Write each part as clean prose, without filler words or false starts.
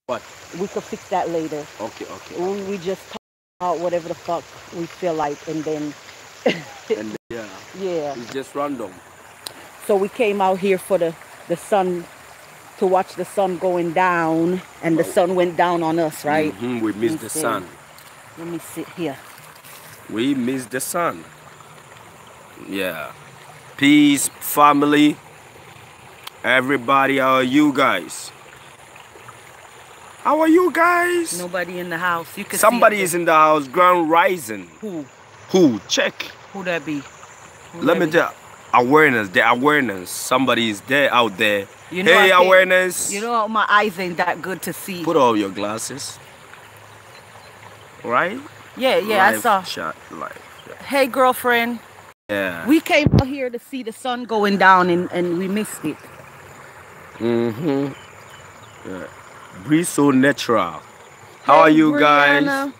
What? We could fix that later. Okay, okay, We just talk about whatever the fuck we feel like, and then and yeah, yeah. it's just random. So we came out here for the sun, to watch the sun going down, and the Well, sun went down on us, right? we miss the Instead, sun. let me sit here. We miss the sun. Yeah. Peace, family. Everybody, how are you guys? How are you guys? Nobody in the house. You can Somebody see is in the house. Grand Rising. who? Who? Check. Who that be? Let me tell. Awareness. The awareness. Somebody is there out there. You know, Hey, awareness. You know, my eyes ain't that good to see. Put all your glasses. Right? Yeah, yeah, Live I saw. Shot live. Yeah. Hey, girlfriend. Yeah. We came out here to see the sun going down, and we missed it. Yeah. Breathe so natural. How are you Brianna.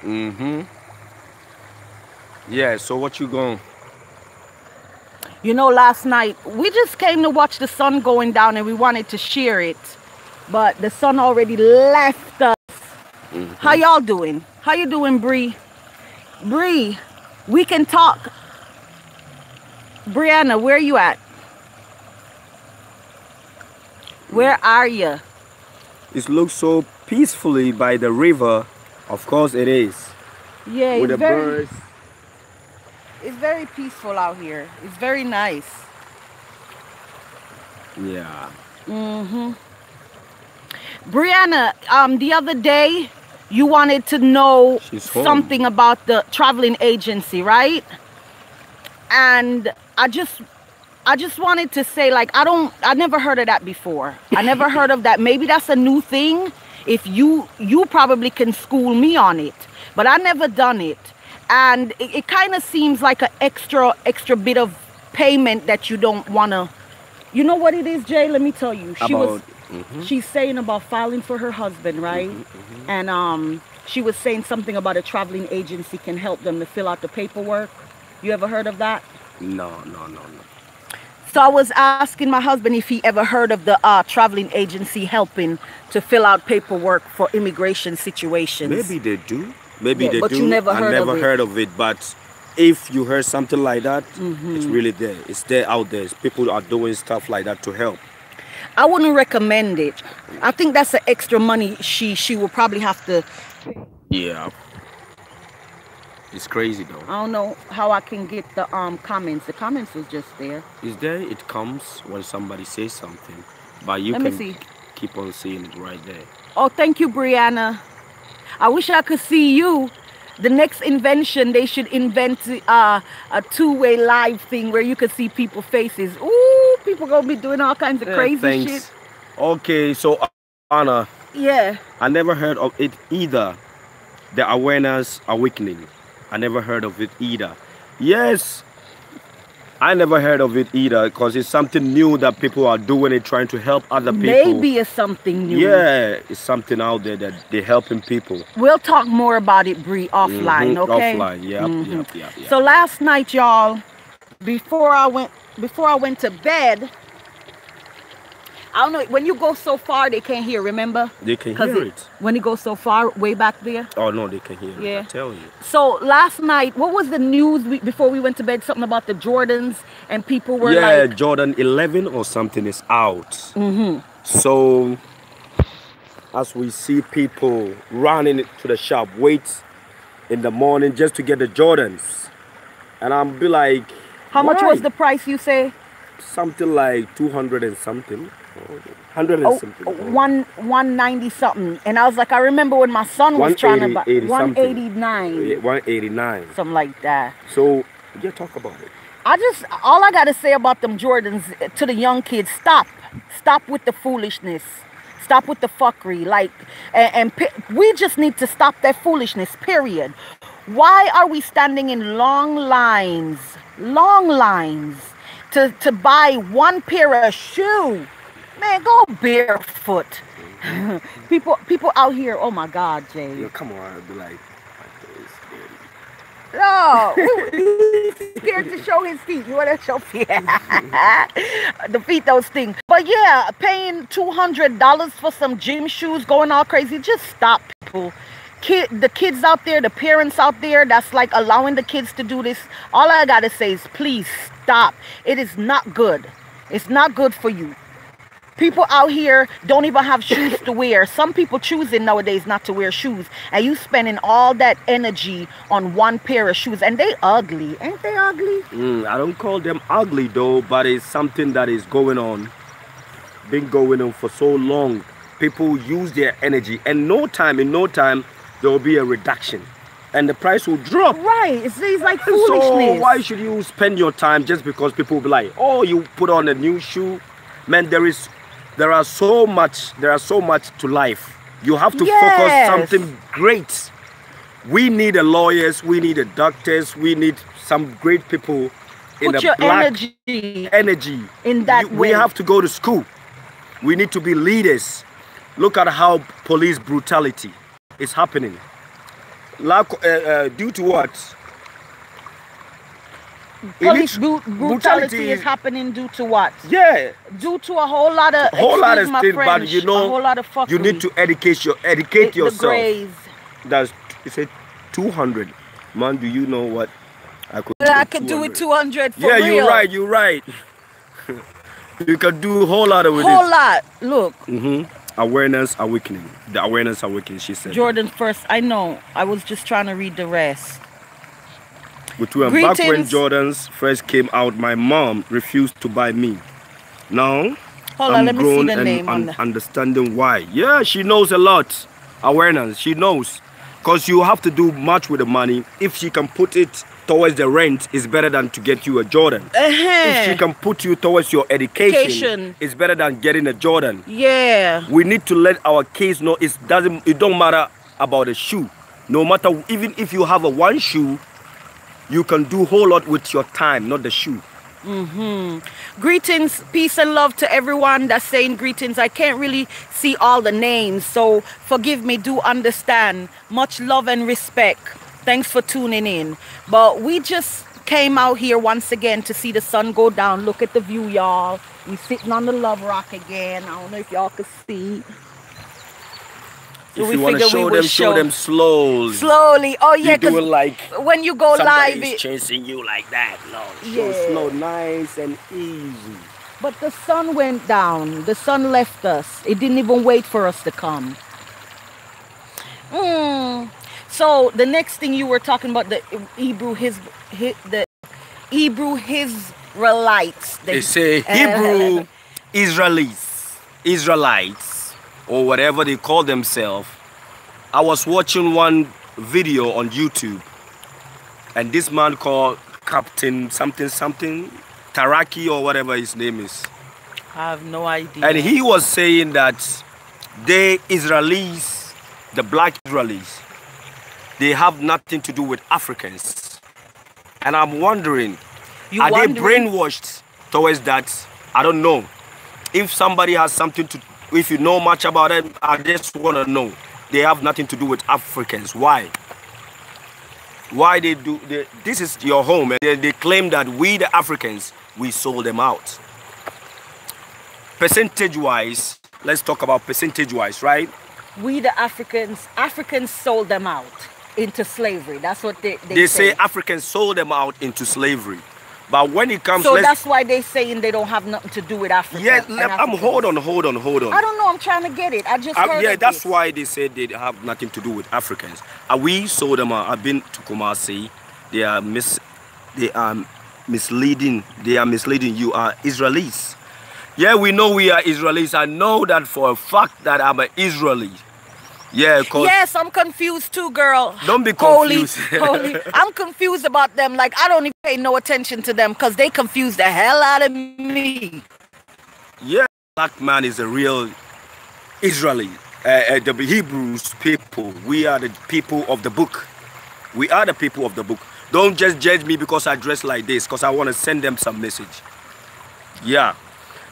guys? Yeah, so what you going? You know, last night we just came to watch the sun going down, and we wanted to share it, but the sun already left us. How y'all doing? How you doing, Bree? Bree, we can talk. Brianna, where you at? Where are you? It looks so peacefully by the river. Of course it is. Yeah, With the birds. It's very peaceful out here. It's very nice. Yeah. Brianna, the other day you wanted to know She's home. something about the traveling agency, right? And I just wanted to say, like, I never heard of that before. I never heard of that. Maybe that's a new thing. If you probably can school me on it, but I never done it. And it kind of seems like an extra bit of payment that you don't want to. You know what it is, Jay? Let me tell you. She's saying about filing for her husband, right? And she was saying something about a traveling agency can help them to fill out the paperwork. You ever heard of that? No. So I was asking my husband if he ever heard of the traveling agency helping to fill out paperwork for immigration situations. Maybe they do. Maybe they but do. You never I heard never of it. heard of it. But if you heard something like that, it's really there. It's there out there. People are doing stuff like that to help. I wouldn't recommend it. I think that's the extra money she will probably have to. Yeah. It's crazy though. I don't know how I can get the comments. The comments was just there. Is there? It comes when somebody says something, but you Let me can see. keep on seeing it right there. Oh, thank you, Brianna. I wish I could see you. The next invention, they should invent a two-way live thing where you could see people's faces. Ooh, people gonna be doing all kinds of crazy shit. Okay, so Anna. Yeah. I never heard of it either. The awareness awakening. I never heard of it either. Yes, I never heard of it either because it's something new that people are doing it, trying to help other people. Maybe it's something new. Yeah, it's something out there that they're helping people. We'll talk more about it, Bree, offline, okay? Offline, yep. So last night, y'all, before I went to bed, I don't know, when you go so far, they can't hear, remember? They can hear it. When it goes so far, way back there? Oh, no, they can hear it, Yeah. I tell you. So last night, what was the news before we went to bed? Something about the Jordans, and people were like... Yeah, Jordan 11 or something is out. So, as we see people running to the shop, wait in the morning just to get the Jordans. And I'm be like... How much was the price, you say? Something like 200 and something. 100 and something. 190 something. And I was like, I remember when my son was trying to buy 189. 189. Something like that. So, yeah, talk about it. All I got to say about them Jordans to the young kids, stop with the foolishness. Stop with the fuckery. Like, we just need to stop that foolishness, period. Why are we standing in long lines to buy one pair of shoes? Man, go barefoot. people out here, oh my God, Jay. Yo, come on, I'd be like, No, he's scared to show his feet. You want to show feet? The feet, those things. But yeah, paying $200 for some gym shoes, going all crazy. Just stop, people. The kids out there, the parents out there that's like allowing the kids to do this. All I gotta say is please stop. It is not good. It's not good for you. People out here don't even have shoes to wear. Some people choosing nowadays not to wear shoes, and you spending all that energy on one pair of shoes, and they ugly. Ain't they ugly? I don't call them ugly though, but it's something that is going on, been going on for so long. People use their energy, and in no time there will be a reduction and the price will drop. Right. It's like foolishness. So why should you spend your time just because people will be like, oh, you put on a new shoe? Man, there are so much to life. You have to focus something great. We need the lawyers, we need the doctors, we need some great people in Put your energy in that way. We have to go to school. We need to be leaders. Look at how police brutality is happening. Due to what? Police brutality is happening due to what? Yeah. Due to a whole lot of things, but you know, a whole lot of fuckery. You need to educate yourself. The grays. That's, you said 200. Man, do you know what I could do? I could do with 200 for real. Yeah, you're right. You can do a whole lot with it. Whole lot. Look. Awareness awakening. The awareness awakening, she said. Jordan first. I know. I was just trying to read the rest. Back when Jordans first came out, my mom refused to buy me. Now, I'm grown and understanding why. Yeah, she knows a lot. Awareness, she knows. Because you have to do much with the money. If she can put it towards the rent, it's better than to get you a Jordan. If she can put you towards your education, it's better than getting a Jordan. Yeah. We need to let our kids know it don't matter about a shoe. No matter, even if you have one shoe, you can do a whole lot with your time, not the shoe. Greetings, peace and love to everyone that's saying greetings. I can't really see all the names, so forgive me, do understand. Much love and respect. Thanks for tuning in. But we just came out here once again to see the sun go down. Look at the view, y'all. We sitting on the Love Rock again. I don't know if y'all can see. So if you want to show them slowly. Slowly. Oh yeah, because like when you go live, it's chasing you like that. No, show slow, nice and easy. But the sun went down. The sun left us. It didn't even wait for us to come. So the next thing you were talking about, the Hebrew Israelites. They say Hebrew Israelites, or whatever they call themselves. I was watching one video on YouTube, and this man called Captain something Taraki or whatever his name is. I have no idea. And he was saying that the Israelis, the black Israelis, they have nothing to do with Africans. And I'm wondering, they brainwashed towards that? I don't know. If somebody has something to, if you know much about it, I just want to know. They have nothing to do with Africans. Why? Why they do? This is your home, and they claim that we, the Africans, we sold them out. Percentage-wise, let's talk about percentage-wise, right? We, the Africans sold them out into slavery. That's what they say. Africans sold them out into slavery. But when it comes, so that's why they saying they don't have nothing to do with Africa. Yeah, hold on. I don't know. I'm trying to get it. I just heard yeah, that's why they said they have nothing to do with Africans. We sold them out. I've been to Kumasi. They are misleading. They are misleading. You are Israelis. Yeah, we know we are Israelis. I know that for a fact that I'm an Israeli. Yeah, yes, I'm confused too, girl. Don't be confused. Holy. I'm confused about them. Like, I don't even pay no attention to them because they confuse the hell out of me. Yeah, black man is a real Israeli. The Hebrews people, we are the people of the book. We are the people of the book. Don't just judge me because I dress like this, because I want to send them some message. Yeah.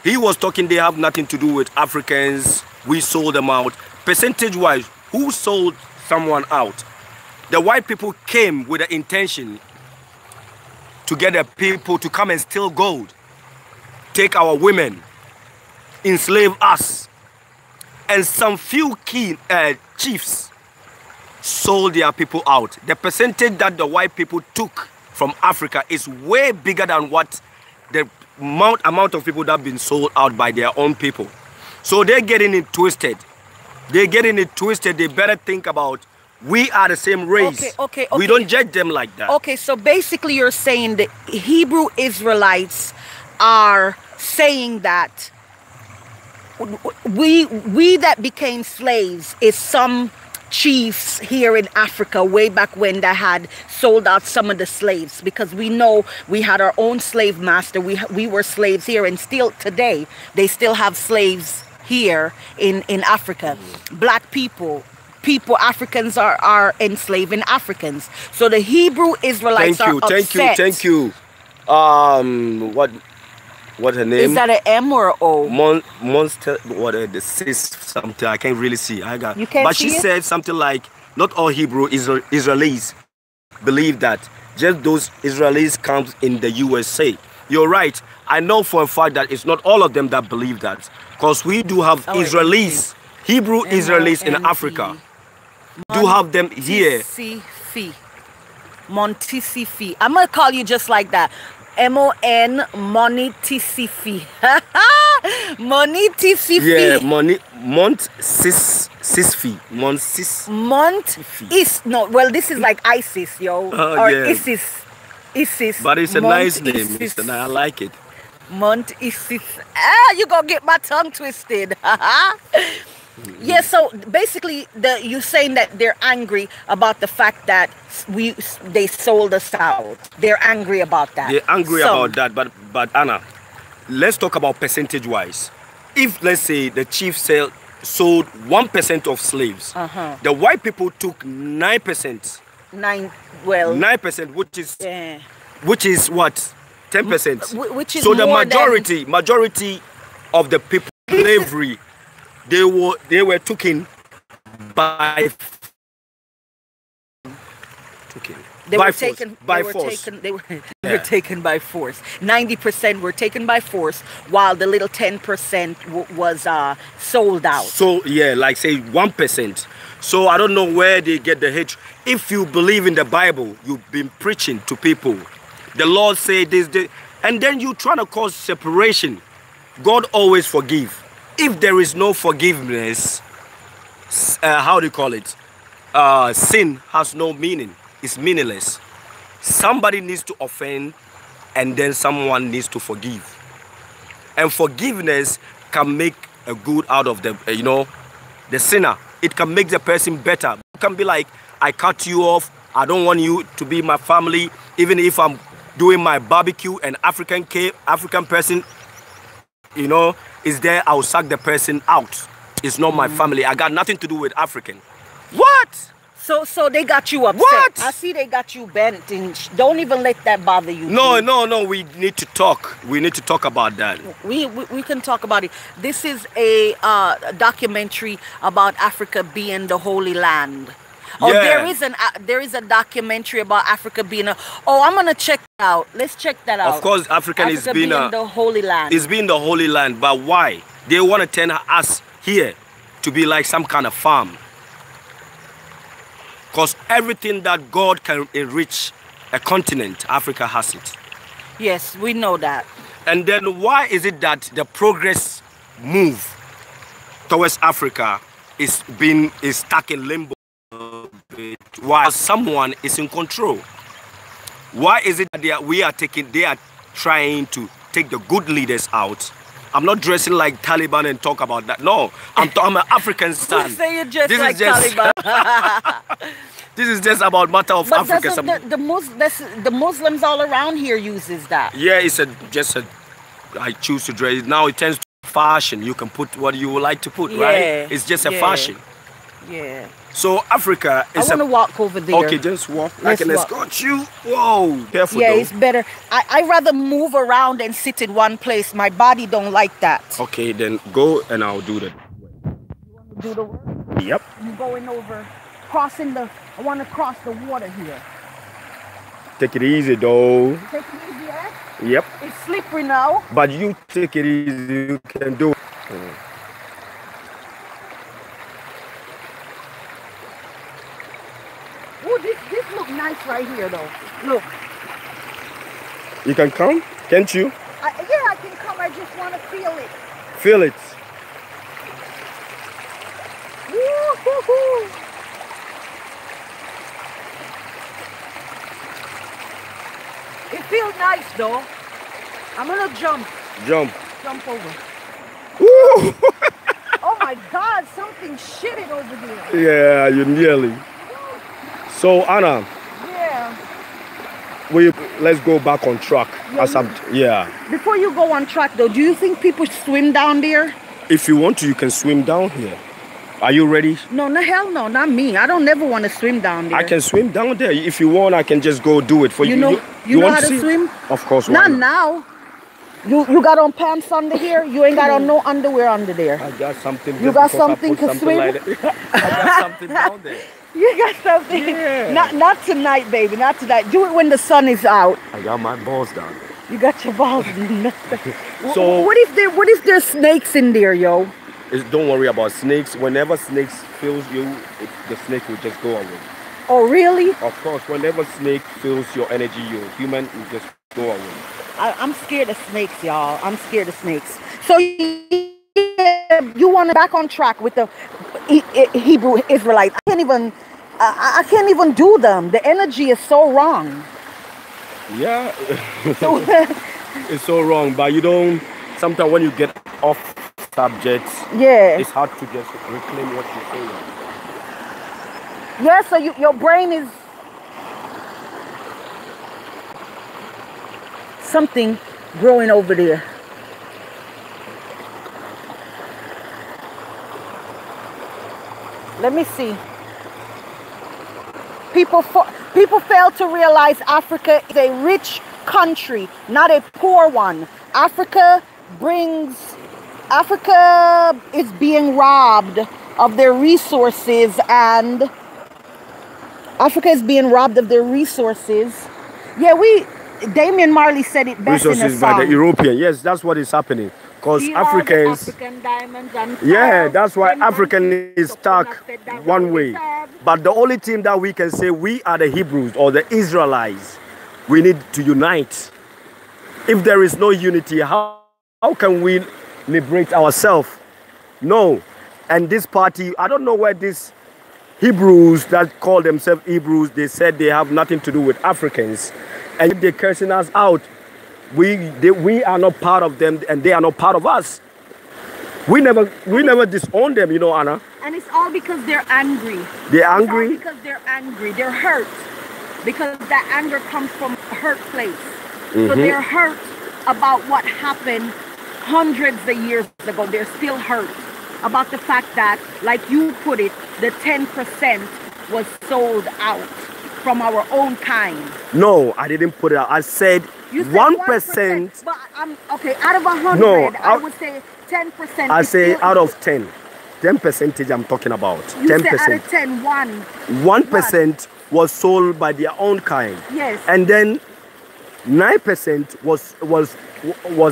He was talking, they have nothing to do with Africans. We sold them out. Percentage-wise, who sold someone out? The white people came with the intention to get the people to come and steal gold, take our women, enslave us. And some few key chiefs sold their people out. The percentage that the white people took from Africa is way bigger than what the amount of people that have been sold out by their own people. So they're getting it twisted. They're getting it twisted. They better think about, we are the same race. Okay. We don't judge them like that. Okay, so basically you're saying that Hebrew Israelites are saying that we that became slaves is some chiefs here in Africa way back when that had sold out some of the slaves, because we know we had our own slave master. We were slaves here, and still today they still have slaves here in Africa. Black people, Africans are enslaving Africans. So the Hebrew Israelites are upset. Thank you. What her name? Is that an M or an O? Monster, what the sis something, I can't really see. You can't but see she it? said something like, not all Hebrew Israelis believe that. Just those Israelis comes in the USA. You're right. I know for a fact that it's not all of them that believe that. Because we do have Israelis, Hebrew Israelis in Africa. Do have them here. Montisifi. I'm going to call you just like that. M-O-N Monitisifi. Monitisifi. Yeah, Montsisfi. Well, this is like ISIS, yo. ISIS. But it's a nice name. I like it. Isis. You gonna get my tongue twisted. Yeah, so basically you're saying that they're angry about the fact that they sold us out. They're angry about that. They're angry about that, but Anna, let's talk about percentage wise. If, let's say, the chief sold 1% of slaves, the white people took 9%. 9%, which is what? 10%. Which is so the more majority of the people slavery, they were taken by force. They were taken by force. 90% were taken by force, while the little 10% was sold out. So yeah, like say 1%. So I don't know where they get the hate. If you believe in the Bible, you've been preaching to people. The Lord say this, and then you trying to cause separation. God always forgive. If there is no forgiveness, how do you call it? Sin has no meaning. It's meaningless. Somebody needs to offend, and then someone needs to forgive. And forgiveness can make a good out of the sinner. It can make the person better. It can be like, I cut you off. I don't want you to be my family. Even if I'm doing my barbecue, an African person, is there, I'll suck the person out. It's not my family. I got nothing to do with African. What? So they got you upset. What? I see they got you bent, and don't even let that bother you. No. We need to talk. We need to talk about that. We can talk about it. This is a documentary about Africa being the Holy Land. Oh, yeah. there is a documentary about Africa being I'm gonna check it out. Let's check that out. Of course, Africa is being the Holy Land. It's being the Holy Land, but why? They want to turn us here to be like some kind of farm. Because everything that God can enrich a continent, Africa has it. Yes, we know that. And then why is it that the progress move towards Africa is stuck in limbo while someone is in control? Why is it that they are trying to take the good leaders out? I'm not dressing like Taliban and talk about that. No, I'm an African son. You say you're just like Taliban. This is just about matter of Africa. The Muslims all around here uses that. Yeah, it's I choose to dress. Now it turns to fashion. You can put what you would like to put, right? It's just a fashion. Yeah. So Africa is I want to walk over there. Okay, just walk. I can escort you. Whoa, careful. Yeah, though. It's better. I rather move around and sit in one place. My body don't like that. Okay, then go and I'll do that. You want to do the work? Yep. You going over? I want to cross the water here. Take it easy, though. Take it easy, eh? Yep. It's slippery now. But you take it easy. You can do it. Oh, this look nice right here, though. Look. You can come, can't you? Yeah, I can come. I just want to feel it. Feel it. Woo-hoo-hoo. It feels nice, though. I'm gonna jump. Jump. Jump over. Woo! Oh my God! Something shitted over there. Yeah, you nearly. So Anna. Yeah. Let's go back on track. Yeah. Before you go on track, though, do you think people swim down there? If you want to, you can swim down here. Are you ready? No, hell no, not me. I don't never want to swim down there. I can swim down there. If you want, I can just go do it for you. You know how to swim? Of course. Not now. You got on pants under here? You ain't got on no underwear under there. I got something. You got something to swim? Like I got something down there. You got something? Yeah. Not tonight, baby. Not tonight. Do it when the sun is out. I got my balls down there. You got your balls. So what if there's snakes in there, yo? Don't worry about snakes. Whenever snakes feels you, the snake will just go away. Oh, really? Of course, whenever snake feels your energy, you're human, you just go away. I'm scared of snakes, y'all. I'm scared of snakes. So you want to back on track with the Hebrew Israelites? I can't even do them. The energy is so wrong. Yeah, it's so wrong. But you don't. Sometimes when you get off subject, yeah, it's hard to just reclaim what you say. Yeah, so your brain is something growing over there. Let me see. People fail to realize Africa is a rich country, not a poor one. Africa is being robbed of their resources, and Africa is being robbed of their resources. Yeah, Damian Marley said it best in a resources song. by the European. Yes, that's what is happening. Because Africans, African diamonds and yeah, that's why African is stuck one way. But the only thing that we can say, we are the Hebrews or the Israelites. We need to unite. If there is no unity, how can we liberate ourselves? No. And this party, I don't know where these Hebrews that call themselves Hebrews, they said they have nothing to do with Africans. And if they're cursing us out, we are not part of them and they are not part of us. We never disown them, you know, Anna. And it's all because they're angry. They're angry? It's all because they're angry. They're hurt. Because that anger comes from a hurt place. So they're hurt about what happened hundreds of years ago. They're still hurt about the fact that, like you put it, the 10% was sold out from our own kind. No, I didn't put it out. I said 1%. But okay, out of 100, I would say 10%. I say out of 10. 10% I'm talking about. You 10%. say out of 10, 1% was sold by their own kind. Yes. And then 9% was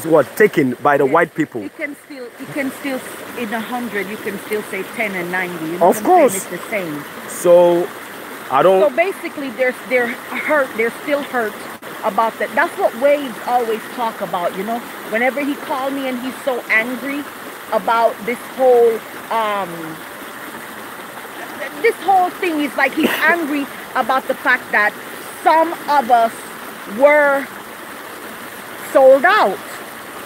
what taken by the white people. You can still in 100 you can still say 10 and 90. You know of course, it's the same. So I don't. So basically, they're hurt. They're still hurt about that. That's what Waves always talk about. You know, whenever he called me and he's so angry about this whole thing, is like he's angry about the fact that some of us were sold out.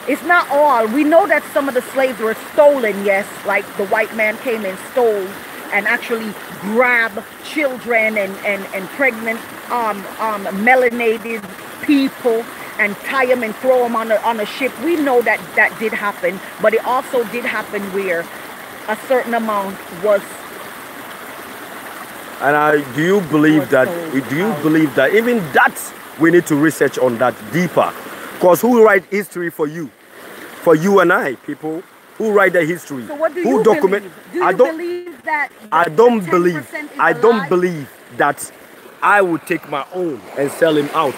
It's not all. We know that some of the slaves were stolen, yes, like the white man came and stole and actually grabbed children and pregnant melanated people and tie them and throw them on a ship. We know that that did happen, but it also did happen where a certain amount was. And do you believe that? Do you believe that even that we need to research on that deeper? Because who write history for you? For you and I, people who write the history. So what do who you document? believe? Do you believe that I the don't 10% believe. is I a don't lie? believe that I would take my own and sell him out.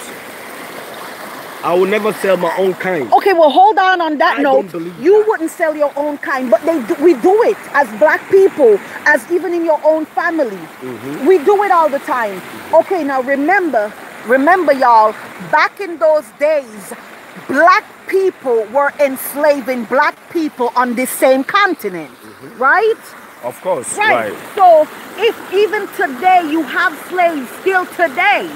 I will never sell my own kind. Okay, well, hold on that I note. don't believe You that. wouldn't sell your own kind, but we do it as black people, as even in your own family. We do it all the time. Okay, now remember, y'all, back in those days, black people were enslaving black people on this same continent, right? Of course, Right. right. So if even today you have slaves still today,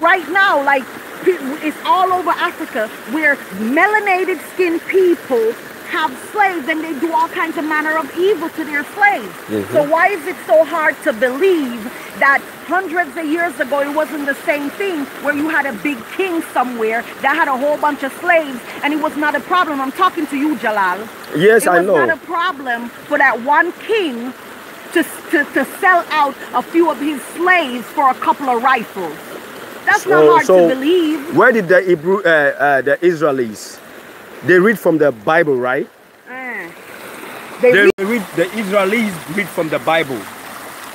right now, like it's all over Africa where melanated skinned people have slaves and they do all kinds of manner of evil to their slaves. So why is it so hard to believe that hundreds of years ago it wasn't the same thing where you had a big king somewhere that had a whole bunch of slaves and it was not a problem? I'm talking to you, Jalal. Yes, I It was know. not a problem for that one king to sell out a few of his slaves for a couple of rifles. That's not hard to believe. Where did the Hebrew, the Israelis, they read from the Bible, right? They read- The Israelis read from the Bible.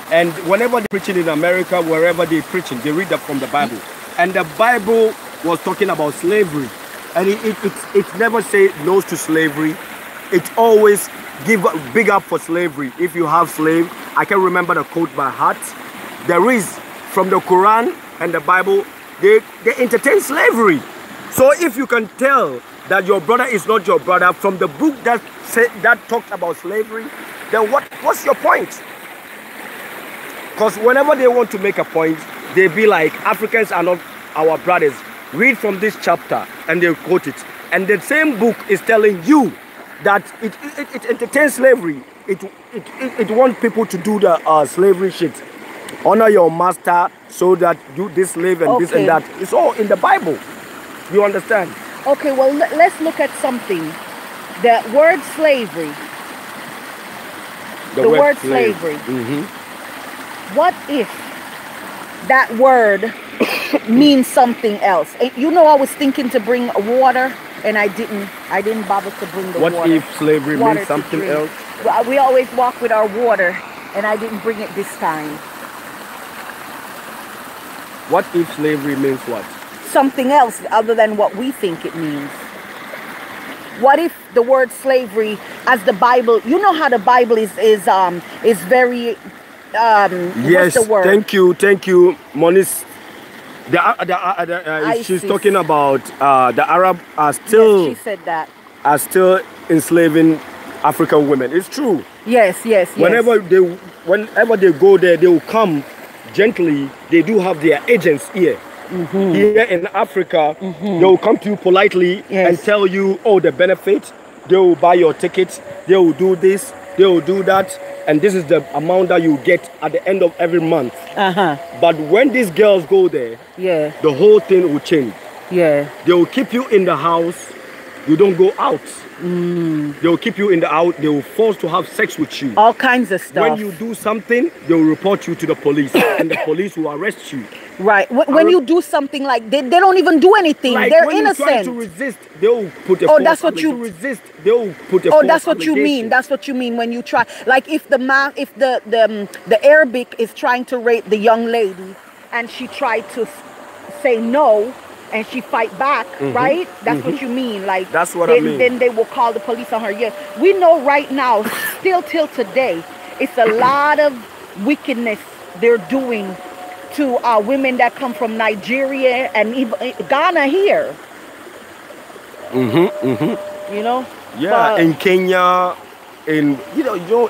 And whenever they're preaching in America, wherever they're preaching, they read that from the Bible. And the Bible was talking about slavery. And it never say no to slavery. It always give big up for slavery. If you have slave, I can remember the quote by heart. There is, from the Quran and the Bible, they entertain slavery. So if you can tell that your brother is not your brother from the book that talks about slavery, then what's your point? Because whenever they want to make a point, they be like, Africans are not our brothers. Read from this chapter, and they quote it. And the same book is telling you that it entertains slavery. It wants people to do the slavery shit. Honor your master so that you this slave and this and that. It's all in the Bible. You understand? Okay, well, let's look at something. The word slavery. The word slavery. What if that word means something else? And you know, I was thinking to bring water, and I didn't bother to bring the water. What if slavery Water means to something drink. else? Well, we always walk with our water, and I didn't bring it this time. What if slavery means what? Something else other than what we think it means. What if the word slavery, as the Bible, you know how the Bible is very Yes, what's the word? thank you, Monis. She's ISIS. talking about the Arab are still Yes, she said that. are still enslaving African women. It's true. Yes. Whenever they go there, they will come gently. They do have their agents here. Here in Africa, they will come to you politely and tell you, oh, the benefit. They will buy your ticket. They will do this. They will do that. And this is the amount that you get at the end of every month. But when these girls go there, the whole thing will change. They will keep you in the house. You don't go out. They will keep you in the house. They will force to have sex with you. All kinds of stuff. When you do something, they will report you to the police, and the police will arrest you. Right. When you do something like they don't even do anything. Like They're when innocent. you try to resist, they will put a Oh, that's what you resist. They will put a Oh, that's what you mean. That's what you mean when you try. Like if the Arabic is trying to rape the young lady, and she tried to say no, and she fight back, right? That's what you mean. Like that's what I mean. Then they will call the police on her. Yes, we know right now, still till today, it's a lot of wickedness they're doing to women that come from Nigeria and even Ghana here. You know. Yeah, in Kenya, in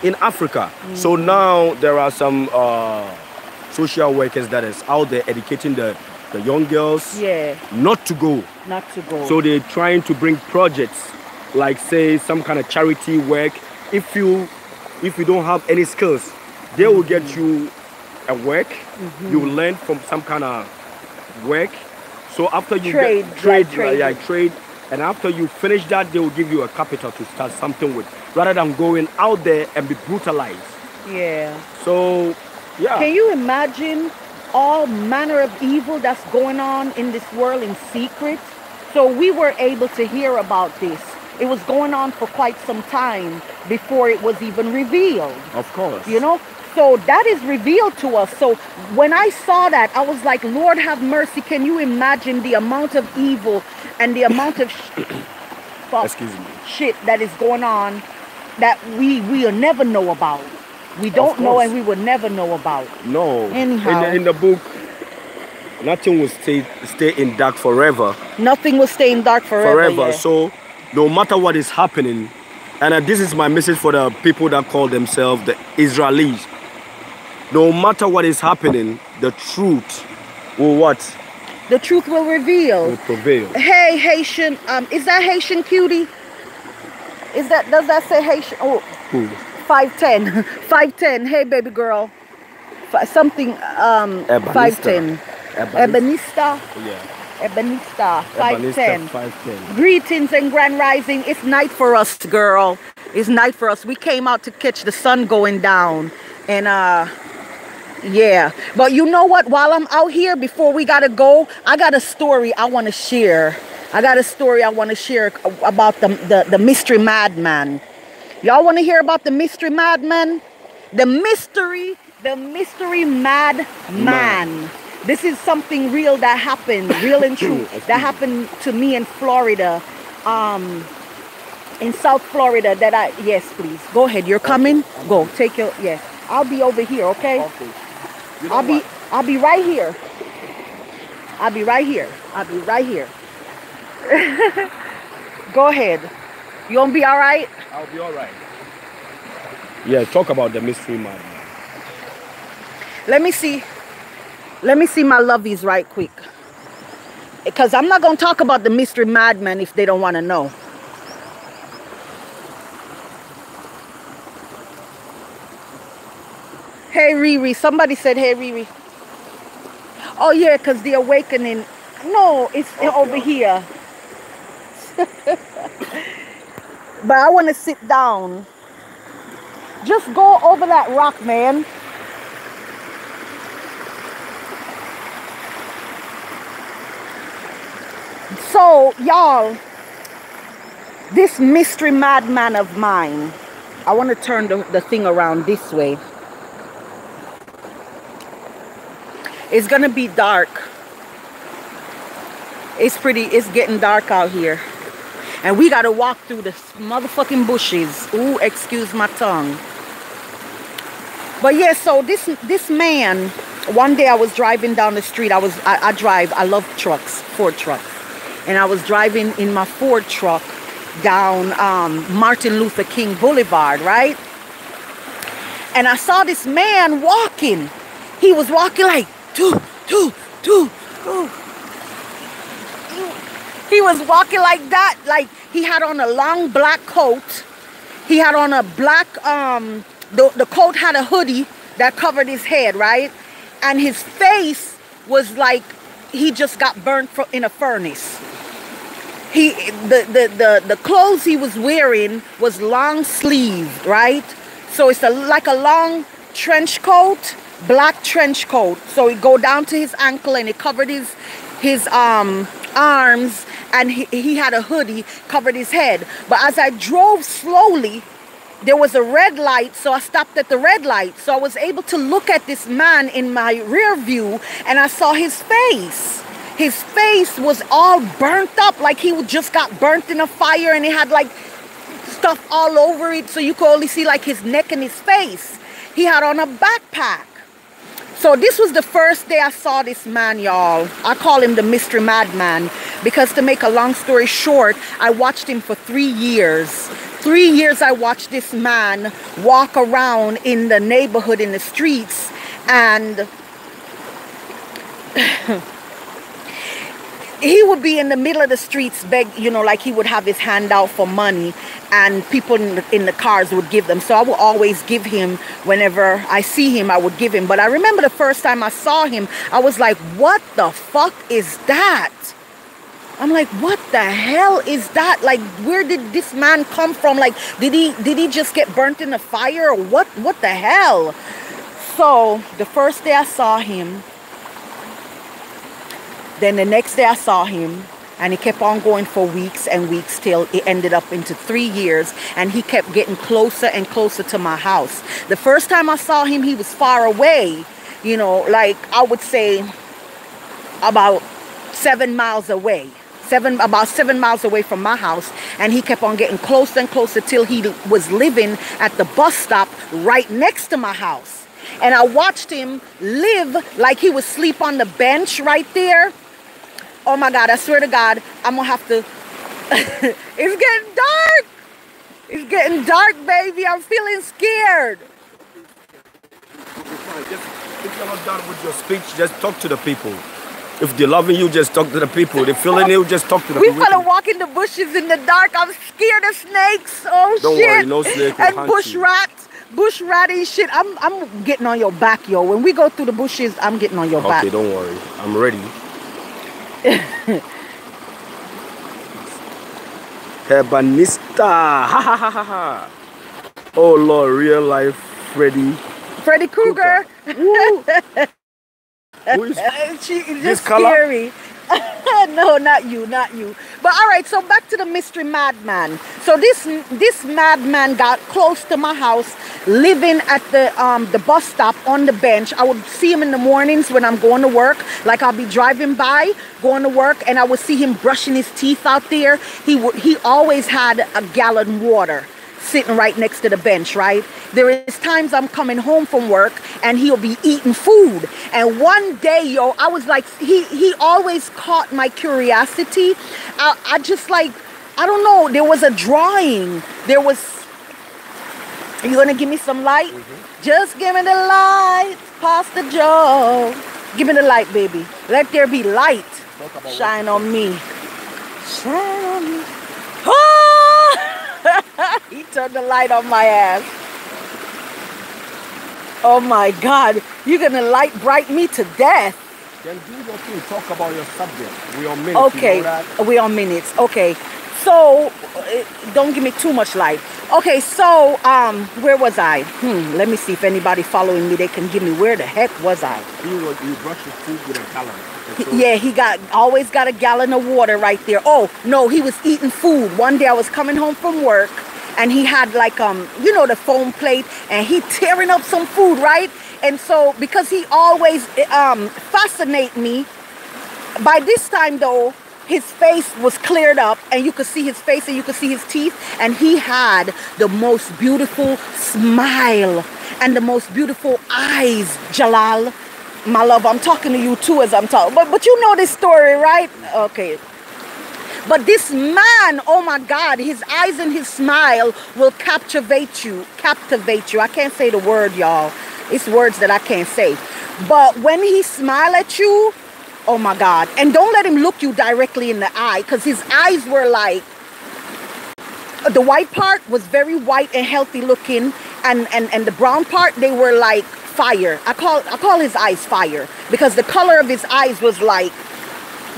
in Africa. So now there are some social workers that is out there educating the young girls not to go. So they're trying to bring projects like say some kind of charity work. If you don't have any skills, they will get you a work. You will learn from some kind of work. So after you trade, and after you finish that, they will give you a capital to start something with, rather than going out there and be brutalized. So can you imagine all manner of evil that's going on in this world in secret? So we were able to hear about this. It was going on for quite some time. before it was even revealed. Of course. You know, so that is revealed to us. So when I saw that, I was like, Lord have mercy. Can you imagine the amount of evil and the amount of Excuse me. shit that is going on that we will never know about? We don't know, and we will never know about. No. Anyhow, in the book, nothing will stay in dark forever. nothing will stay in dark forever. Yeah. So no matter what is happening, and this is my message for the people that call themselves the Israelis. No matter what is happening, the truth will what? The truth will reveal. Will prevail. Hey, Haitian, is that Haitian cutie? Does that say Haitian? Oh, Who? 5'10". 5'10". Hey, baby girl. Something, 5'10". Ebonista. Yeah. Ebonista. 5'10". 5'10". Greetings and grand rising. It's night for us, girl. It's night for us. We came out to catch the sun going down. And, yeah. But you know what? While I'm out here, before we got to go, I got a story I want to share. About the mystery madman. Y'all want to hear about the mystery madman? The mystery madman. This is something real that happened, real and true, that happened to me in Florida, in South Florida. Yes, please. Go ahead. You're coming? Okay. Go. Take your, yes. I'll be over here, okay? Okay. I'll be right here. I'll be right here. Go ahead. You gonna be all right? I'll be all right. Yeah, talk about the mystery man. Let me see my lovies right quick. Because I'm not gonna talk about the mystery madman if they don't want to know. Hey Riri, somebody said hey Riri. Oh yeah, because the awakening. No, it's over here. But I want to sit down. Just go over that rock, man. So, y'all, this mystery madman of mine, I want to turn the thing around this way. It's going to be dark. It's getting dark out here. And we got to walk through the motherfucking bushes. Ooh, excuse my tongue. But yeah, so this man, one day I was driving down the street. I love trucks, Ford trucks. And I was driving in my Ford truck down Martin Luther King Boulevard, right? And I saw this man walking. He was walking like, two. He was walking like that. Like, he had on a long black coat. He had on a black, the coat had a hoodie that covered his head, right? And his face was like he just got burnt in a furnace. The clothes he was wearing was long sleeved, right? So it's like a long trench coat, black trench coat. So it go down to his ankle and it covered his arms, and he had a hoodie covered his head. But as I drove slowly, there was a red light, so I stopped at the red light. So I was able to look at this man in my rear view, and I saw his face. His face was all burnt up, like he just got burnt in a fire, and it had like stuff all over it, so you could only see like his neck and his face. He had on a backpack. So this was the first day I saw this man, y'all. I call him the mystery madman because, to make a long story short, I watched him for 3 years. 3 years I watched this man walk around in the neighborhood, in the streets, and he would be in the middle of the streets, beg, like he would have his hand out for money, and people in the cars would give them. So I would always give him. Whenever I see him, I would give him. But I remember the first time I saw him, I was like, what the fuck is that? I'm like, what the hell is that? Like, where did this man come from? Like, did he just get burnt in the fire, or what the hell? So the first day I saw him, then the next day I saw him, And he kept on going for weeks and weeks till it ended up into 3 years. And he kept getting closer and closer to my house. The first time I saw him, he was far away. You know, like I would say about 7 miles away. About 7 miles away from my house. And he kept on getting closer and closer till he was living at the bus stop right next to my house. And I watched him live like he would sleep on the bench right there. Oh my God, I swear to God, I'm gonna have to. It's getting dark. It's getting dark, baby. I'm feeling scared. If you're not done with your speech, just talk to the people. If they're loving you, just talk to the people. They're feeling you, just talk to the people. We gotta walk in the bushes in the dark. I'm scared of snakes. Oh, don't shit. Worry, no snake will and hunt bush you. rats. Bush ratty shit. I'm getting on your back, yo. When we go through the bushes, I'm getting on your back. Okay, don't worry. I'm ready. Herbanista. Ha ha ha ha ha. Oh Lord, real life Freddy Krueger. Who is She's this just color? scary. No, not you. But all right, so back to the mystery madman. So this madman got close to my house, living at the bus stop on the bench. I would see him in the mornings when I'm going to work. Like I'll be driving by, going to work, and I would see him brushing his teeth out there. He always had a gallon of water sitting right next to the bench, right? There is times I'm coming home from work and he'll be eating food. And one day, yo, I was like, he always caught my curiosity. I just like, I don't know, there was a drawing. There was, are you gonna give me some light? Mm-hmm. Just give me the light, Pastor Joe. Give me the light, baby. Let there be light. Shine on me. Shine on me. Oh! He turned the light on my ass. Oh my God, you're gonna light bright me to death. Then do your thing, talk about your subject. We're on minutes. Okay, you know that? we're on minutes. Okay, so don't give me too much light. Okay, so where was I? Let me see if anybody following me, they can give me where the heck was I? You brush your teeth with a gallon. Yeah, he always got a gallon of water right there. Oh no, he was eating food. One day I was coming home from work and he had like you know, the foam plate, and he tearing up some food, right? And so because he always fascinate me, by this time though, his face was cleared up and you could see his face and you could see his teeth, and he had the most beautiful smile and the most beautiful eyes. Jalal, my love, I'm talking to you too as I'm talking, but you know this story, right? Okay. But this man, oh my God, his eyes and his smile will captivate you. I can't say the word, y'all. It's words that I can't say. But when he smile at you, oh my God. And don't let him look you directly in the eye, because his eyes were like, the white part was very white and healthy looking, and the brown part, they were like fire. I call his eyes fire, because the color of his eyes was like,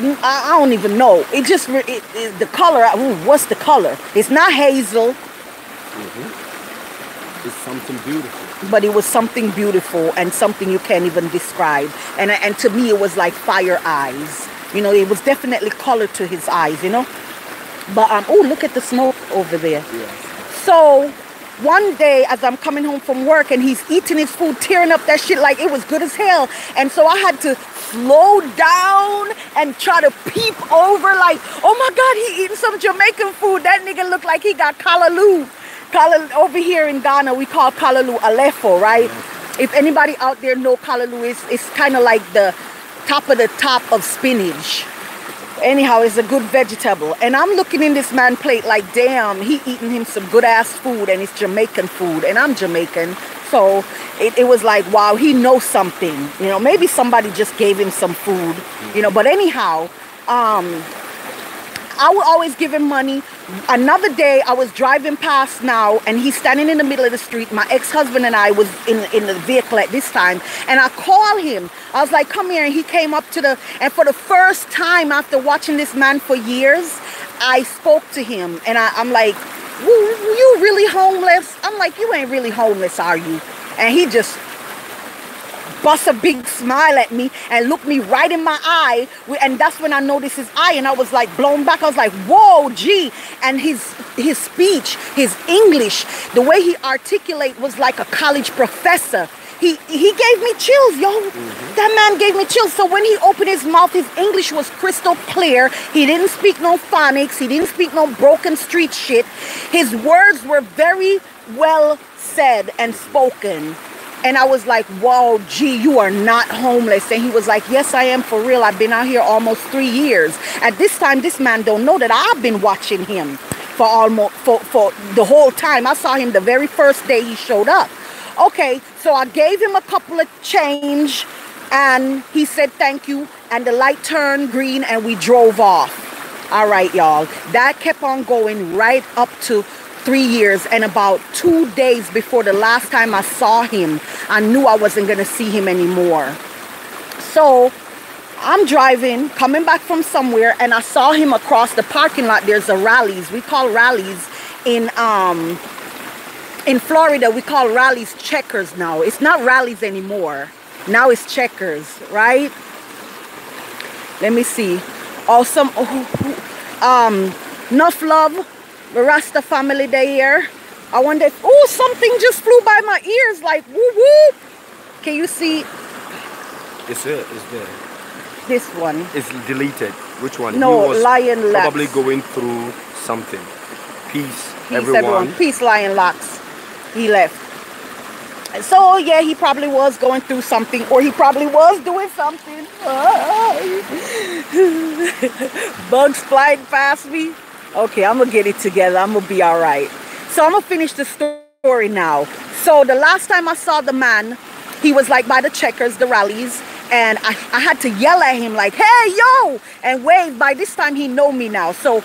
I don't even know. It just, the color, what's the color? It's not hazel. Mm-hmm. It's something beautiful. But it was something beautiful and something you can't even describe. And to me, it was like fire eyes. You know, it was definitely color to his eyes, you know. But, oh, look at the smoke over there. Yes. So one day as I'm coming home from work and he's eating his food, tearing up that shit like it was good as hell. And so I had to slow down and try to peep over like, oh my God, he eating some Jamaican food. That nigga looked like he got callaloo. Over here in Ghana, we call callaloo alefo, right? Yes. If anybody out there know callaloo, it's kind of like the top of spinach. Anyhow, it's a good vegetable. And I'm looking in this man's plate like, damn, he eating him some good ass food, and it's Jamaican food, and I'm Jamaican. So it was like, wow, he knows something. You know, maybe somebody just gave him some food, you know. But anyhow, I would always give him money. Another day, I was driving past now, and he's standing in the middle of the street. My ex-husband and I was in the vehicle at this time, and I called him. I was like, come here, and he came up to and for the first time after watching this man for years, I spoke to him, and I'm like, you really homeless? I'm like, you ain't really homeless, are you? And he just bust a big smile at me and looked me right in my eye. And that's when I noticed his eye, and I was like blown back. I was like, whoa, gee. And his speech, his English, the way he articulate was like a college professor. He gave me chills, yo. That man gave me chills. So when he opened his mouth, his English was crystal clear. He didn't speak no phonics. He didn't speak no broken street shit. His words were very well said and spoken. And I was like, whoa, gee, you are not homeless. And he was like, yes, I am for real. I've been out here almost 3 years. At this time, this man don't know that I've been watching him for the whole time. I saw him the very first day he showed up. Okay, so I gave him a couple of change, and he said thank you, and the light turned green, and we drove off. All right, y'all. That kept on going right up to 3 years, and about 2 days before the last time I saw him, I knew I wasn't going to see him anymore. So I'm driving, coming back from somewhere, and I saw him across the parking lot. There's a Rally's. We call Rally's in Florida, we call Rally's Checkers now. It's not Rally's anymore. Now it's Checkers, right? Let me see. Awesome. Enough love. The Rasta family they here. I wonder if, oh, something just flew by my ears like woo woo. Can you see? It's there. This one. It's deleted. Which one? No, he was Lion Locks. probably going through something. Peace, everyone. Peace, Lion Locks. He left. So yeah, he probably was going through something, or he probably was doing something. Bugs flying past me. Okay, I'm gonna get it together. I'm gonna be all right. So I'm gonna finish the story now. So the last time I saw the man, he was like by the Checkers, the Rallies, and I had to yell at him like, hey, yo, and wave. By this time he know me now. So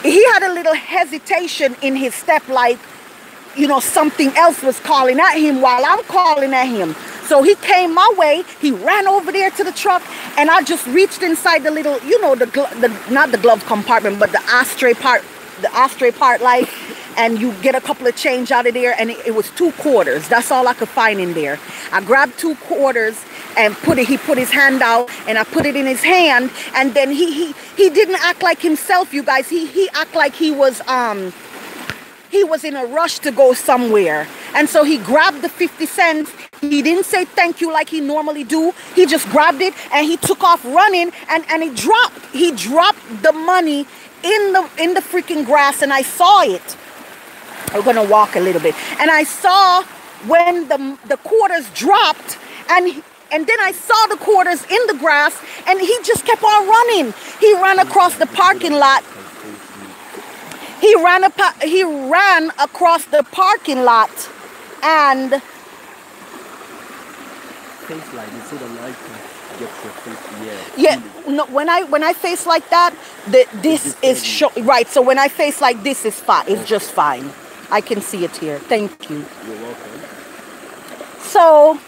he had a little hesitation in his step, like, you know, something else was calling at him while I'm calling at him. So he came my way, he ran over there to the truck, and I just reached inside the little, you know, not the glove compartment, but the ashtray part like, and you get a couple of change out of there, and it was 2 quarters. That's all I could find in there. I grabbed 2 quarters and he put his hand out, and I put it in his hand, and then he didn't act like himself, you guys. He act like he was in a rush to go somewhere. And so he grabbed the 50 cents. He didn't say thank you like he normally do. He just grabbed it and he took off running, and he dropped the money in the freaking grass, and I saw it. We're gonna walk a little bit. And I saw when the quarters dropped, and then I saw the quarters in the grass, and he just kept on running. He ran across the parking lot. He ran across the parking lot, and face like this, so the light can get your face. Yeah. No, when I face like that, this is right. So when I face like this is fine. It's just fine. I can see it here. Thank you. You're welcome. So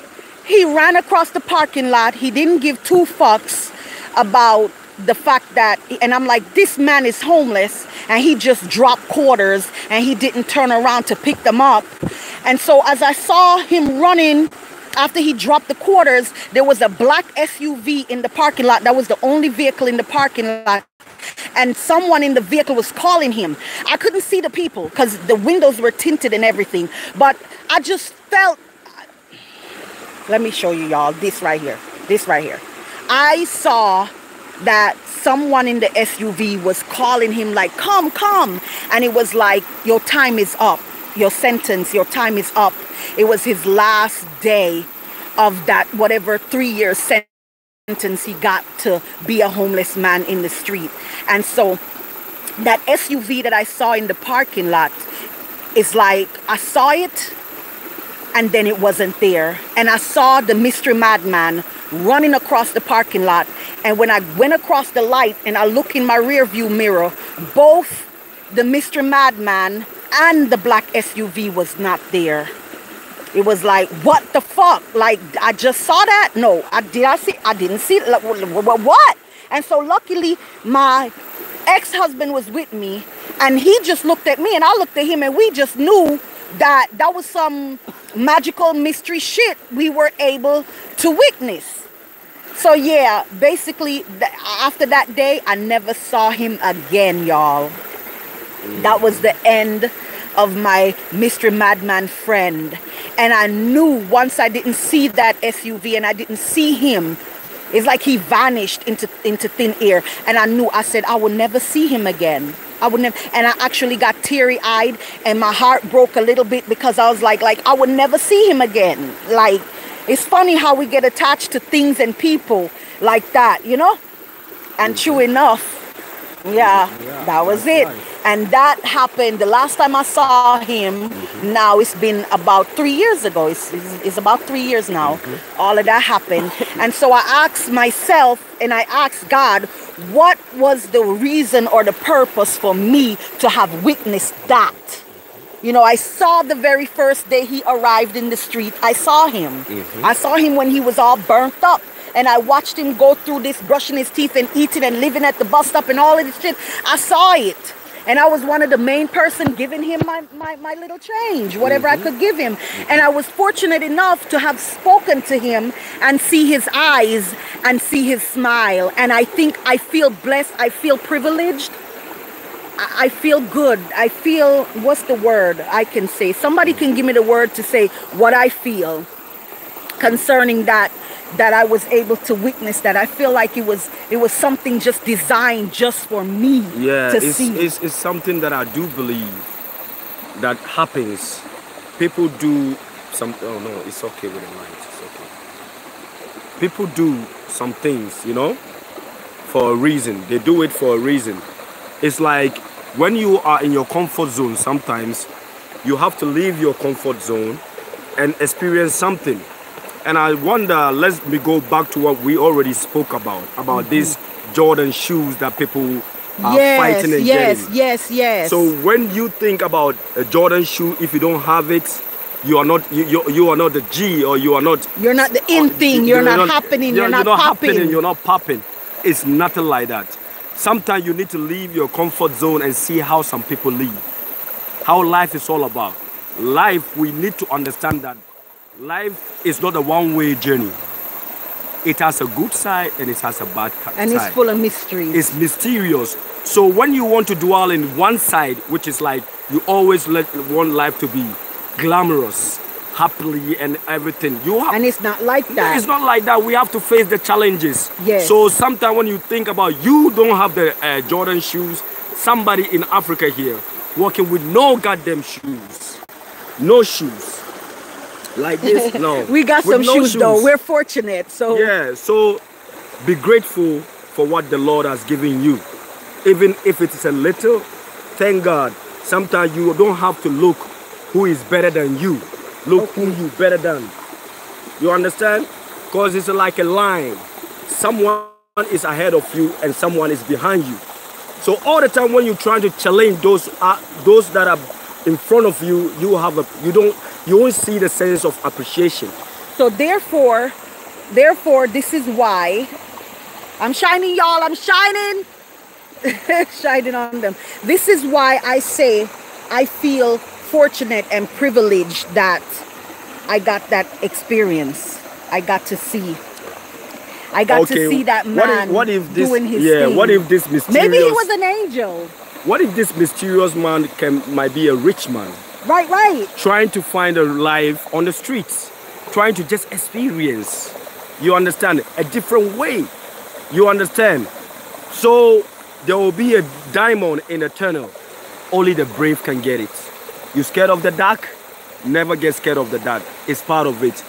he ran across the parking lot. He didn't give 2 fucks about the fact that, and I'm like, this man is homeless, and he just dropped quarters, and he didn't turn around to pick them up. And so as I saw him running after he dropped the quarters, there was a black SUV in the parking lot. That was the only vehicle in the parking lot, and someone in the vehicle was calling him. I couldn't see the people because the windows were tinted and everything, but I just felt, let me show you, y'all, this right here. I saw that someone in the SUV was calling him like, come, and it was like, your time is up, your time is up. It was his last day of that whatever 3-year sentence he got to be a homeless man in the street. And so that SUV that I saw in the parking lot is like, I saw it and then it wasn't there. And I saw the Mr. Madman running across the parking lot. And when I went across the light and I look in my rear view mirror, both the Mr. Madman and the black SUV was not there. It was like, what the fuck? Like, I just saw that? No, I didn't see it. Like, what? And so luckily, my ex-husband was with me, and he just looked at me, and I looked at him, and we just knew that was some magical mystery shit we were able to witness. So yeah, basically after that day, I never saw him again, y'all. That was the end of my Mr. Madman friend. And I knew once I didn't see that SUV and I didn't see him, it's like he vanished into thin air. And I knew, I said, I will never see him again. I would never. And I actually got teary-eyed and my heart broke a little bit because I was like I would never see him again. Like, it's funny how we get attached to things and people like that, you know? And true enough, yeah, that was it. Right. And that happened the last time I saw him. Now it's been about 3 years ago. It's about 3 years now. All of that happened. And so I asked myself and I asked God, what was the reason or the purpose for me to have witnessed that? You know, I saw the very first day he arrived in the street. I saw him. I saw him when he was all burnt up. And I watched him go through this, brushing his teeth and eating and living at the bus stop and all of this shit. I saw it. And I was one of the main person giving him my little change, whatever I could give him. And I was fortunate enough to have spoken to him and see his eyes and see his smile. And I think I feel blessed. I feel privileged. I feel good. I feel, what's the word I can say? Somebody can give me the word to say what I feel concerning that I was able to witness that. I feel like it was something just designed just for me to see. It's something that I do believe that happens. People do some, oh no, it's okay with the lights, it's okay. People do some things, you know, for a reason. They do it for a reason. It's like when you are in your comfort zone, sometimes you have to leave your comfort zone and experience something. And I wonder, let me go back to what we already spoke about these Jordan shoes that people are fighting and getting. Yes. So when you think about a Jordan shoe, if you don't have it, you are not the G, or you are not. You're not the in thing. You're not happening. You're not popping. You're not popping. It's nothing like that. Sometimes you need to leave your comfort zone and see how some people live. How life is all about. Life, we need to understand that life is not a one-way journey. It has a good side and it has a bad side. And it's full of mysteries. It's mysterious. So when you want to dwell in one side, which is like you always want life to be glamorous, happily and everything. And it's not like that. It's not like that. We have to face the challenges. Yes. So sometimes when you think about you don't have the Jordan shoes, somebody in Africa here walking with no goddamn shoes. No shoes. Like this, no. We got some shoes though. We're fortunate. So yeah, so be grateful for what the Lord has given you. Even if it is a little, thank God. Sometimes you don't have to look who is better than you. Look who you better than. You understand? Because it's like a line. Someone is ahead of you and someone is behind you. So all the time when you're trying to challenge those that are in front of you, you won't see the sense of appreciation. So therefore, this is why I'm shining, y'all. I'm shining. Shining on them. This is why I say I feel fortunate and privileged that I got that experience. I got to see. I got to see that man doing his thing. What if this mysterious... Maybe he was an angel. What if this mysterious man might be a rich man? Right. Trying to find a life on the streets. Trying to just experience. You understand? A different way. You understand? So there will be a diamond in the tunnel. Only the brave can get it. You scared of the dark? Never get scared of the dark. It's part of it.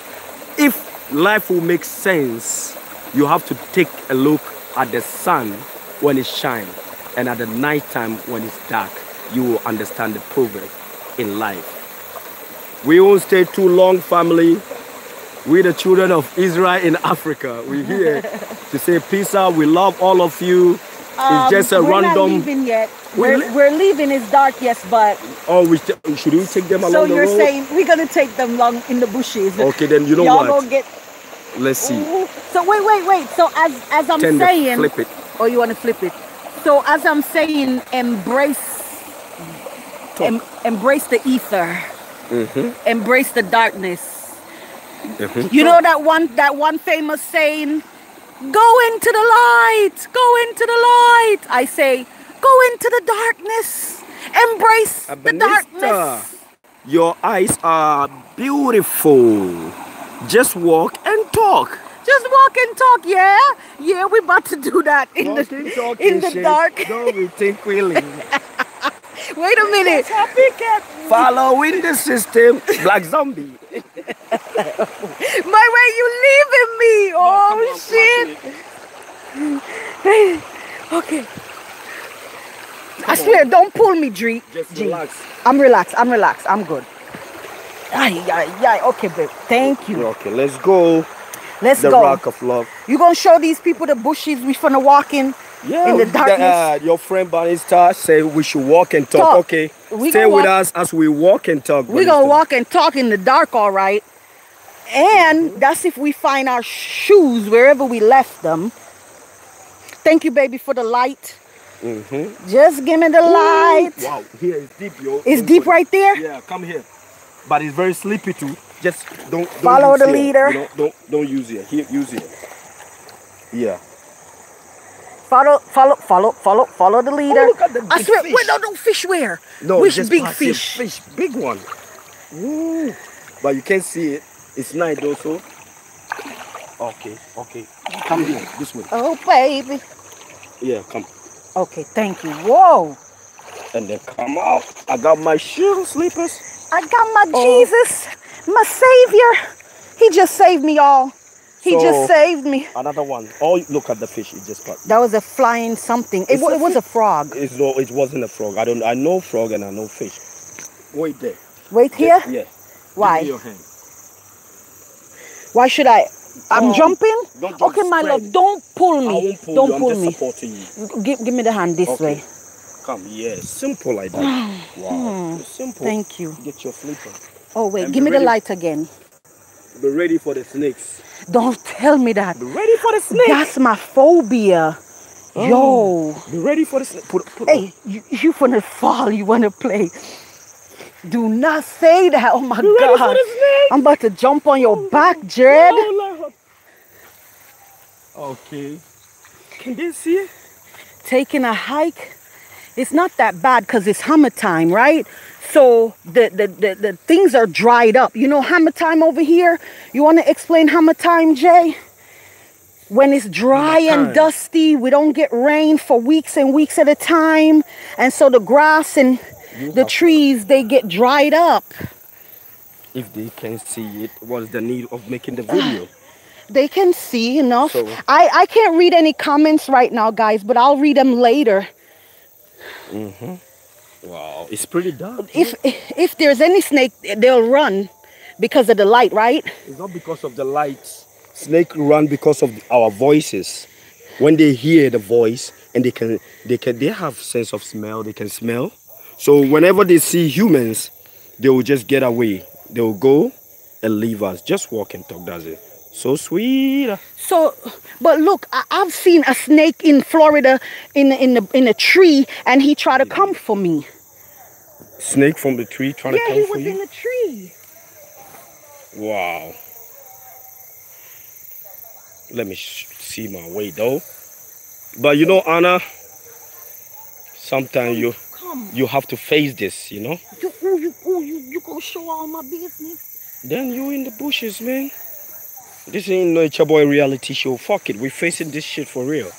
If life will make sense, you have to take a look at the sun when it shines and at the night time when it's dark. You will understand the proverb in life. We won't stay too long, family. We the children of Israel in Africa. We're here to say peace out. We love all of you. It's just a random... We're not leaving yet. We're leaving. It's dark, yes, but... Oh, should we take them along the road? So you're saying we're going to take them along in the bushes. Okay, then you know what? Y'all go get... Let's see. So wait. So as I'm saying... Flip it. Oh, you want to flip it? So as I'm saying, embrace the ether. Embrace the darkness. Mm-hmm. You know that one famous saying, go into the light, go into the light. I say, go into the darkness. Embrace the darkness. Your eyes are beautiful. Just walk and talk. Just walk and talk, yeah? Yeah, we about to do that in the dark. Don't we think we live? Wait a minute. Following the system like zombie. My way, you leaving me. Oh, shit. Okay. I swear, don't pull me, G. Just relax. I'm relaxed. I'm good. Okay, babe. Thank you. Okay, let's go. Let's the go. Rock of Love. You gonna show these people the bushes we finna walk in the darkness? Your friend Banista said we should walk and talk. Okay, stay with us as we walk and talk. We're gonna walk and talk in the dark, all right? And that's if we find our shoes wherever we left them. Thank you, baby, for the light. Just give me the light. Wow, here is deep, yo. It's deep right there? Yeah, come here. But it's very sleepy too. Just don't follow the leader. You know, don't use it. Here, use it. Yeah. Follow the leader. Oh, look at the big I swear, fish. wait, no, fish where? No, which just big fish? Fish, big one. Ooh. But you can't see it. It's night also. Okay. Come here, this way. Oh, baby. Yeah, come. Okay, thank you. Whoa. And then come out. I got my shoe slippers. I got my Jesus, my Savior. He just saved me, all. He just saved me. Another one. Oh, look at the fish. It just got. That was a flying something. It was a frog. It wasn't a frog. I know frog and I know fish. Wait there. Wait here? Yeah. Why? Give me your hand. Why should I? I'm jumping? Don't jump, okay, my love, don't pull me. I won't pull don't you. pull I'm me. just supporting you. Give me the hand this way. Come, yeah. Simple like that. Wow. Simple. Thank you. Get your flipper. Oh, wait. And give me the ready. light again. Be ready for the snakes. Don't tell me that. Be ready for the snakes. That's my phobia. Yo. Be ready for the snake. Put hey, you finna fall. You wanna play. Do not say that. Oh, my Be God. ready for the snake. I'm about to jump on your back, Jared. Oh, Lord. Okay. Can they see it? Taking a hike, it's not that bad because it's hammer time, right? So the things are dried up. You know hammer time over here? You want to explain hammer time, Jay? When it's dry and dusty, we don't get rain for weeks and weeks at a time. And so the grass and the trees, they get dried up. If they can see it, what's the need of making the video? They can see enough. So, I can't read any comments right now, guys, but I'll read them later. Wow, it's pretty dark. If there's any snake, they'll run because of the light, right? It's not because of the lights. Snake run because of our voices. When they hear the voice and they have sense of smell, they can smell. So whenever they see humans, they will just get away. They will go and leave us. Just walk and talk, that's it. So sweet. So, but look, I've seen a snake in Florida in a tree, and he tried to come for me. Snake from the tree trying to come for you? Yeah, he was in the tree. Wow. Let me see my way though. But you know, Anna, sometimes you have to face this, you know? You gonna show all my business? Then you in the bushes, man. This ain't no Chaboy reality show. Fuck it, we facing this shit for real.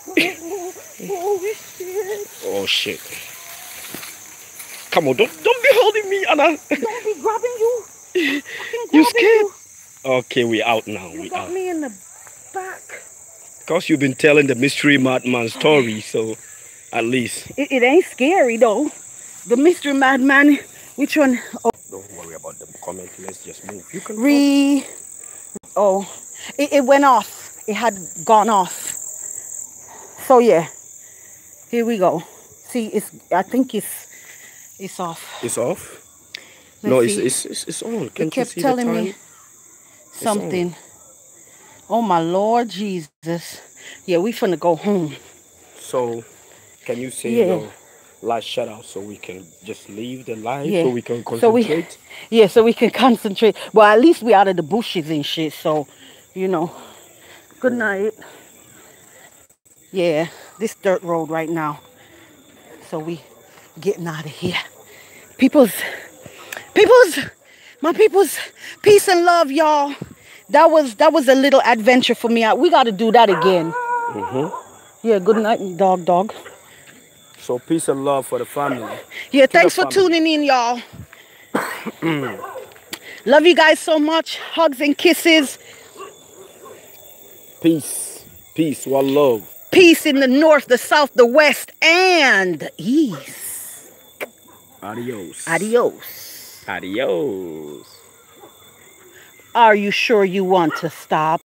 Oh shit. Oh shit. Come on, don't be holding me, Anna. Don't be grabbing you. You scared? Okay, we out now. You got me in the back. Because you've been telling the mystery madman story, so at least. It ain't scary though. The mystery madman, which one? Oh. Don't worry about the comment, let's just move. You can it went off. It had gone off. So yeah, here we go. See, I think it's off. It's off? Let's it's on. It kept telling me something. Oh my Lord Jesus. Yeah, we finna go home. So, can you say light shut out so we can just leave the light Yeah. so we can So we, concentrate. yeah, so we can concentrate. Well, at least we out of the bushes and shit. So, you know. Good night. Yeah, this dirt road right now. So we getting out of here. My people's, peace and love, y'all. That was a little adventure for me. We got to do that again. Yeah, good night, dog. So peace and love for the family. Yeah, To thanks the for family. tuning in, y'all. Love you guys so much. Hugs and kisses. Peace. Peace. One love. Peace in the north, the south, the west, and east. Adios. Adios. Adios. Are you sure you want to stop?